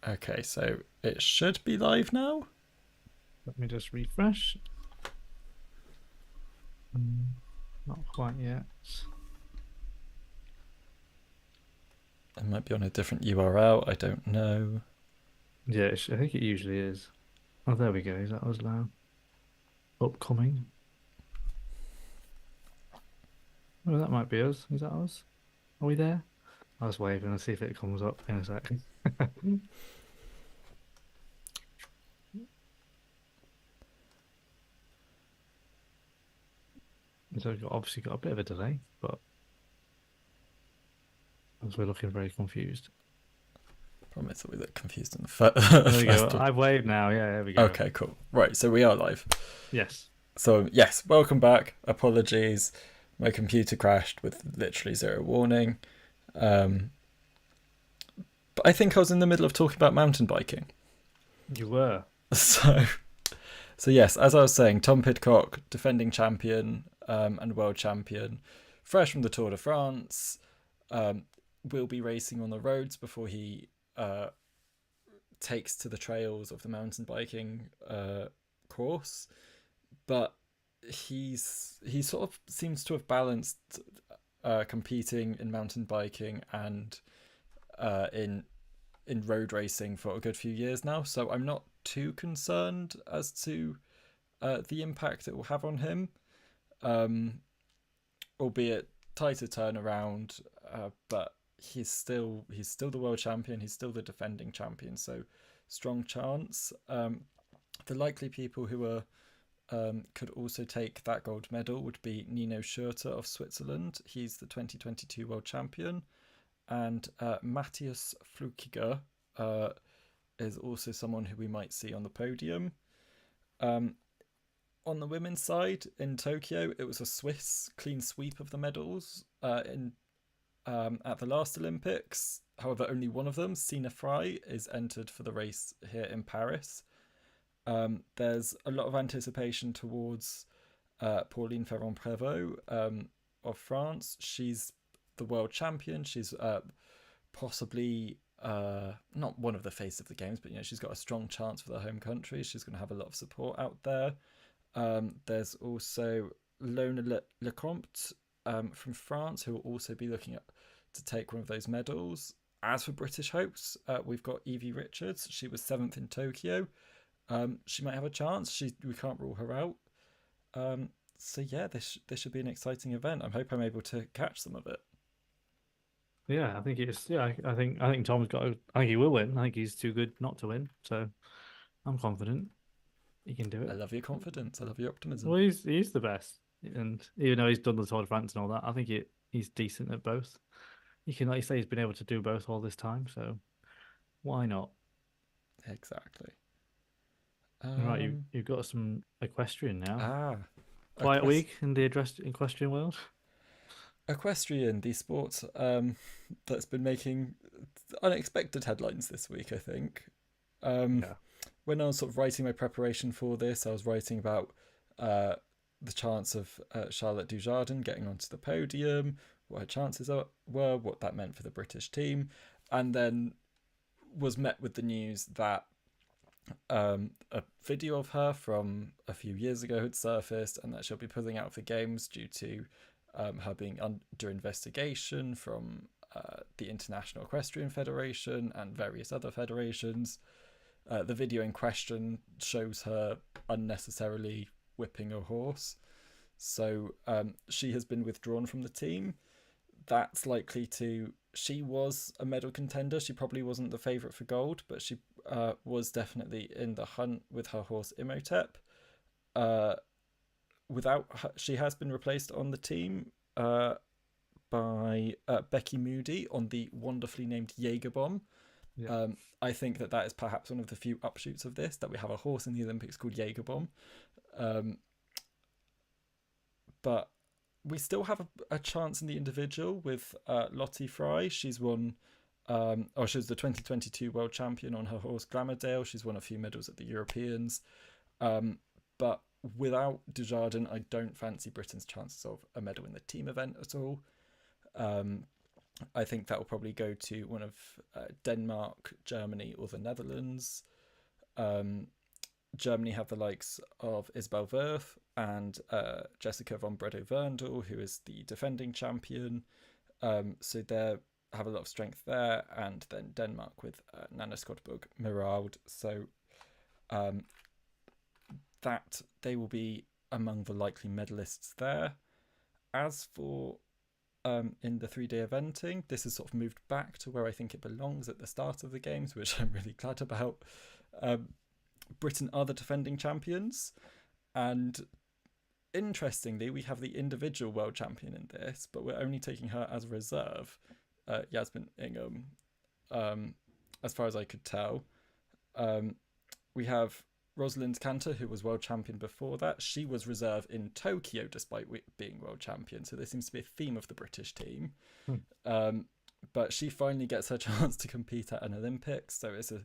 Okay, so it should be live now. Let me just refresh. Not quite yet. It might be on a different URL. I don't know. Yeah, I think it usually is. Oh, there we go. Is that us now? Upcoming. Oh, that might be us. Is that us? Are we there? I was waving. Let's see if it comes up in a second. So we've obviously got a bit of a delay, but as we're looking very confused. Promise that we look confused in the There we go. first one. I've waved now. Yeah, there we go. Okay, cool. Right, so we are live. Yes. So yes, welcome back. Apologies, my computer crashed with literally zero warning. But I think I was in the middle of talking about mountain biking. You were. So, so yes, as I was saying, Tom Pidcock, defending champion and world champion, fresh from the Tour de France, will be racing on the roads before he takes to the trails of the mountain biking course. But he sort of seems to have balanced competing in mountain biking and in road racing for a good few years now. So I'm not too concerned as to the impact it will have on him, albeit tighter turnaround. But he's still the world champion. He's still the defending champion. So strong chance. The likely people who are could also take that gold medal would be Nino Schurter of Switzerland. He's the 2022 world champion. And Matthias Flukiger is also someone who we might see on the podium. On the women's side, in Tokyo, it was a Swiss clean sweep of the medals at the last Olympics. However, only one of them, Sina Frey, is entered for the race here in Paris. There's a lot of anticipation towards Pauline Ferrand-Prévot of France. She's the world champion. She's possibly not one of the face of the games, but she's got a strong chance for the home country. She's going to have a lot of support out there. There's also Lona Lecomte from France, who will also be looking to take one of those medals. As for British hopes, we've got Evie Richards. She was 7th in Tokyo. She might have a chance. We can't rule her out. So yeah, this should be an exciting event. I hope I'm able to catch some of it. Yeah, I think it's. Yeah, I think Tom's got. I think he will win. I think he's too good not to win. So I'm confident he can do I it. love your confidence. I love your optimism. Well, he's the best, and even though he's done the Tour de France and all that, I think he's decent at both. He can, like you say, he's been able to do both all this time. So why not? Exactly. All right, you've got some equestrian now. Ah, Quiet week in the equestrian world. Equestrian, the sport that's been making unexpected headlines this week, I think. Yeah. When I was sort of writing my preparation for this, I was writing about the chance of Charlotte Dujardin getting onto the podium, what her chances were, what that meant for the British team, and then was met with the news that a video of her from a few years ago had surfaced, and that she'll be pulling out of the games due to her being under investigation from the International Equestrian Federation and various other federations. The video in question shows her unnecessarily whipping a horse. So she has been withdrawn from the team. That's likely to... She was a medal contender. She probably wasn't the favourite for gold, but she was definitely in the hunt with her horse Imhotep. She has been replaced on the team by Becky Moody on the wonderfully named Jaeger Bomb. Yeah. I think that is perhaps one of the few upshoots of this, that we have a horse in the Olympics called Jaeger Bomb. But we still have a chance in the individual with Lottie Fry. She's won... she was the 2022 world champion on her horse Glamourdale. She's won a few medals at the Europeans. But without Dujardin, I don't fancy Britain's chances of a medal in the team event at all. I think that will probably go to one of Denmark, Germany, or the Netherlands. Um, Germany have the likes of Isabel Wurth and Jessica von Bredow Verndl, who is the defending champion. So they have a lot of strength there. And then Denmark with Nana Skotberg Mirald. So that they will be among the likely medalists there. As for in the 3-day eventing, this has sort of moved back to where I think it belongs at the start of the games, which I'm really glad about. Britain are the defending champions, and interestingly, we have the individual world champion in this, but we're only taking her as a reserve, Yasmin Ingham, as far as I could tell. We have Rosalind Cantor, who was world champion before that. She was reserve in Tokyo despite being world champion, so there seems to be a theme of the British team. But she finally gets her chance to compete at an Olympics, so it's a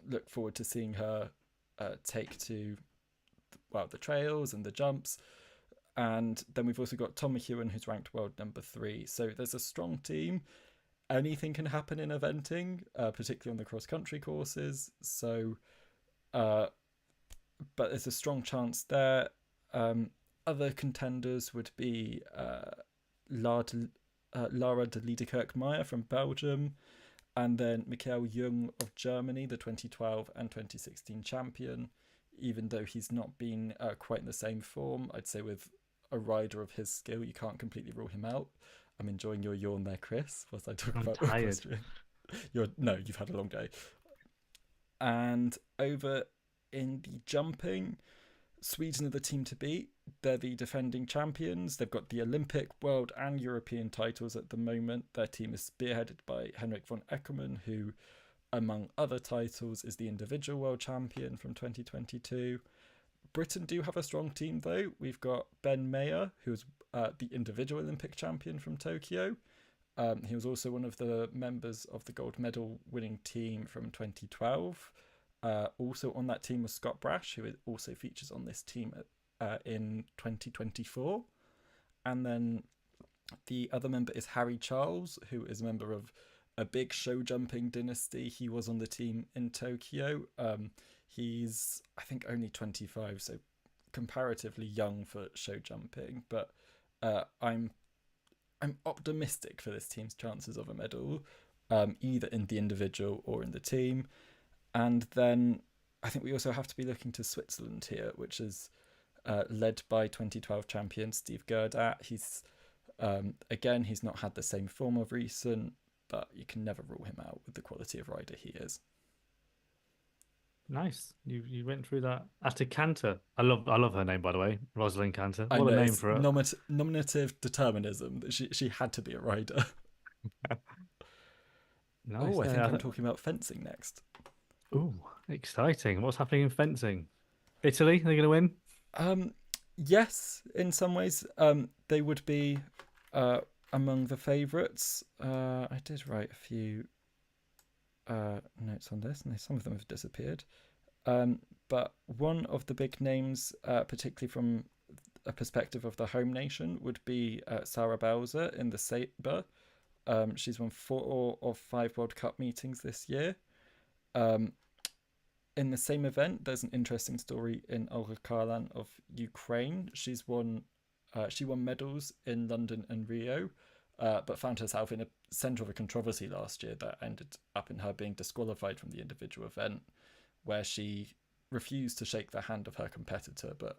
look forward to seeing her take to the trails and the jumps. And then we've also got Tom McEwen, who's ranked world number 3. So there's a strong team. Anything can happen in eventing, particularly on the cross-country courses. So, but there's a strong chance there. Other contenders would be Lara de Liedekerk-Meyer from Belgium, and then Michael Jung of Germany, the 2012 and 2016 champion. Even though he's not been quite in the same form, I'd say with a rider of his skill, you can't completely rule him out. I'm enjoying your yawn there, Chris, whilst I talk about equestrian. You've had a long day. And over in the jumping, Sweden are the team to beat. They're the defending champions. They've got the Olympic, World and European titles at the moment. Their team is spearheaded by Henrik von Eckermann, who, among other titles, is the individual world champion from 2022. Britain do have a strong team, though. We've got Ben Mayer, who's the individual Olympic champion from Tokyo. He was also one of the members of the gold medal winning team from 2012. Also on that team was Scott Brash, who also features on this team in 2024. And then the other member is Harry Charles, who is a member of a big show jumping dynasty. He was on the team in Tokyo. He's, I think, only 25, so comparatively young for show jumping. But I'm optimistic for this team's chances of a medal, either in the individual or in the team. And then I think we also have to be looking to Switzerland here, which is led by 2012 champion Steve Gerdat. He's again, he's not had the same form of recent, but you can never rule him out with the quality of rider he is. Nice. You went through that. After Cantor. I love her name, by the way. Rosalind Cantor. What a name for her. Nominative determinism. She had to be a rider. Nice. Oh, I think I'm talking about fencing next. Oh, exciting. What's happening in fencing? Italy, they're going to win? Yes, in some ways. They would be among the favourites. I did write a few notes on this, and some of them have disappeared. But one of the big names, particularly from a perspective of the home nation, would be Sarah Bowser in the sabre. She's won 4 of 5 World Cup meetings this year. In the same event, there's an interesting story in Olga Karlan of Ukraine. She won medals in London and Rio, but found herself in a centre of a controversy last year that ended up in her being disqualified from the individual event, where she refused to shake the hand of her competitor, but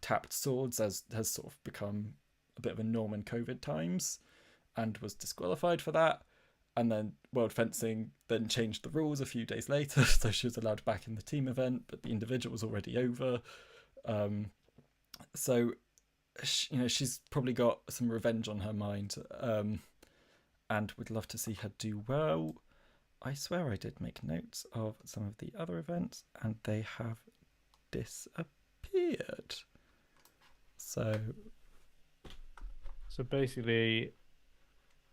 tapped swords, as has sort of become a bit of a norm in COVID times, and was disqualified for that. And then World Fencing then changed the rules a few days later, so she was allowed back in the team event, but the individual was already over. So, she's probably got some revenge on her mind, and would love to see her do well. I swear I did make notes of some of the other events, and they have disappeared. So basically,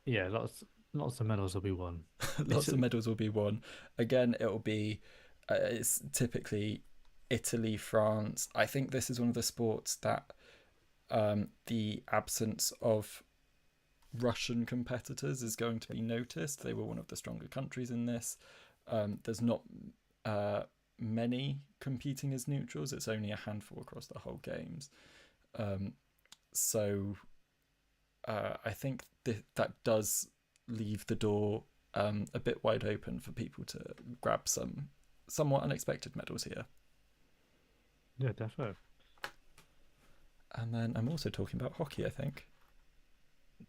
yeah, lots of medals will be won. Lots of medals will be won. Again, it will be, it's typically Italy, France. I think this is one of the sports that the absence of Russian competitors is going to be noticed. They were one of the stronger countries in this. There's not many competing as neutrals. It's only a handful across the whole games. So I think that does leave the door a bit wide open for people to grab some somewhat unexpected medals here. Yeah, definitely. And then I'm also talking about hockey, I think.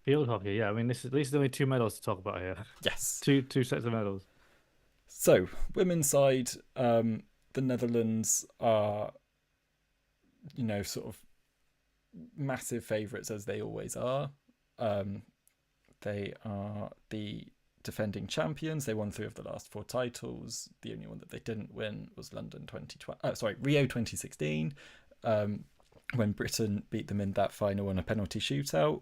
Field hockey, yeah. I mean, these are only two medals to talk about here. Yes. Two sets of medals. So, women's side, the Netherlands are, sort of massive favourites as they always are. They are the defending champions. They won 3 of the last 4 titles. The only one that they didn't win was Rio 2016, when Britain beat them in that final on a penalty shootout.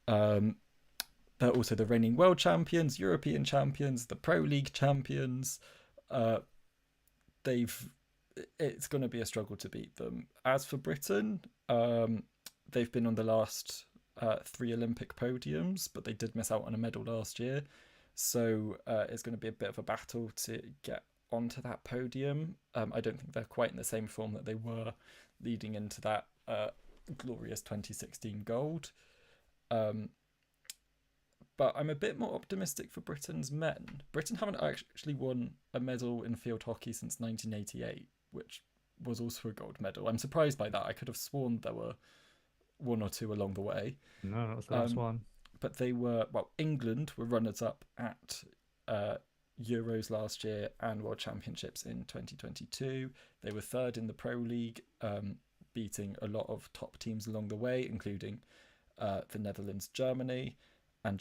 They're also the reigning world champions, European champions, the Pro League champions. It's going to be a struggle to beat them. As for Britain, they've been on the last 3 Olympic podiums, but they did miss out on a medal last year. So it's going to be a bit of a battle to get onto that podium. I don't think they're quite in the same form that they were leading into that glorious 2016 gold. But I'm a bit more optimistic for Britain's men. Britain haven't actually won a medal in field hockey since 1988, which was also a gold medal. I'm surprised by that. I could have sworn there were 1 or 2 along the way. No, that was the last one. But England were runners-up at Euros last year and World Championships in 2022. They were 3rd in the Pro League, beating a lot of top teams along the way, including the Netherlands, Germany. But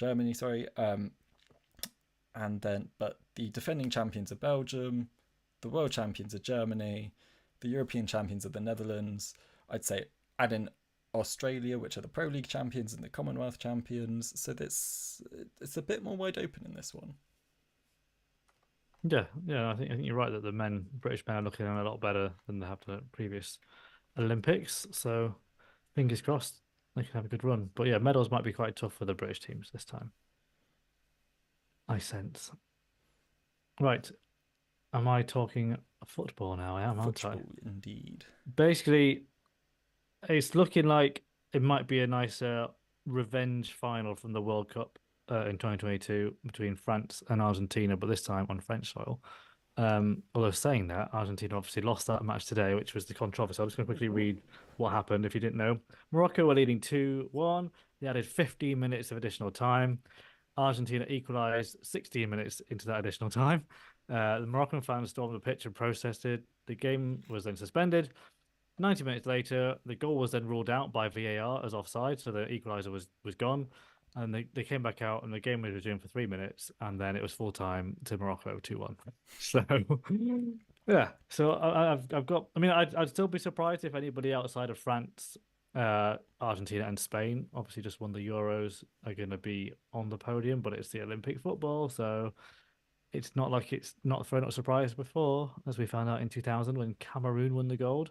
the defending champions are Belgium, the world champions are Germany, the European champions are the Netherlands. I'd say add in Australia, which are the Pro League champions and the Commonwealth champions. So it's a bit more wide open in this one. Yeah, I think you're right that the British men are looking a lot better than they have the previous Olympics. So fingers crossed they can have a good run. But yeah, medals might be quite tough for the British teams this time, I sense. Right. Am I talking football now? I am, aren't I? Football, indeed. Basically, it's looking like it might be a nice revenge final from the World Cup in 2022 between France and Argentina, but this time on French soil. Although saying that, Argentina obviously lost that match today, which was the controversy. I'm just going to quickly read what happened if you didn't know. Morocco were leading 2-1. They added 15 minutes of additional time. Argentina equalised 16 minutes into that additional time. The Moroccan fans stormed the pitch and protested. The game was then suspended. 90 minutes later, the goal was then ruled out by VAR as offside, so the equaliser was gone. And they came back out, and the game was resumed for 3 minutes, and then it was full time to Morocco 2-1. So, yeah. So I've got. I mean, I'd still be surprised if anybody outside of France, Argentina, and Spain, obviously just won the Euros, are going to be on the podium. But it's the Olympic football, so it's not like it's not thrown up surprise before, as we found out in 2000 when Cameroon won the gold.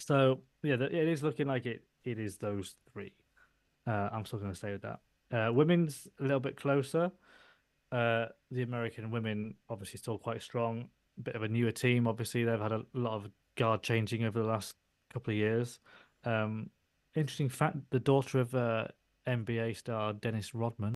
So yeah, it is looking like it is those 3. I'm still going to stay with that. Women's a little bit closer. The American women obviously still quite strong. A bit of a newer team. Obviously, they've had a lot of guard changing over the last couple of years. Interesting fact: the daughter of NBA star Dennis Rodman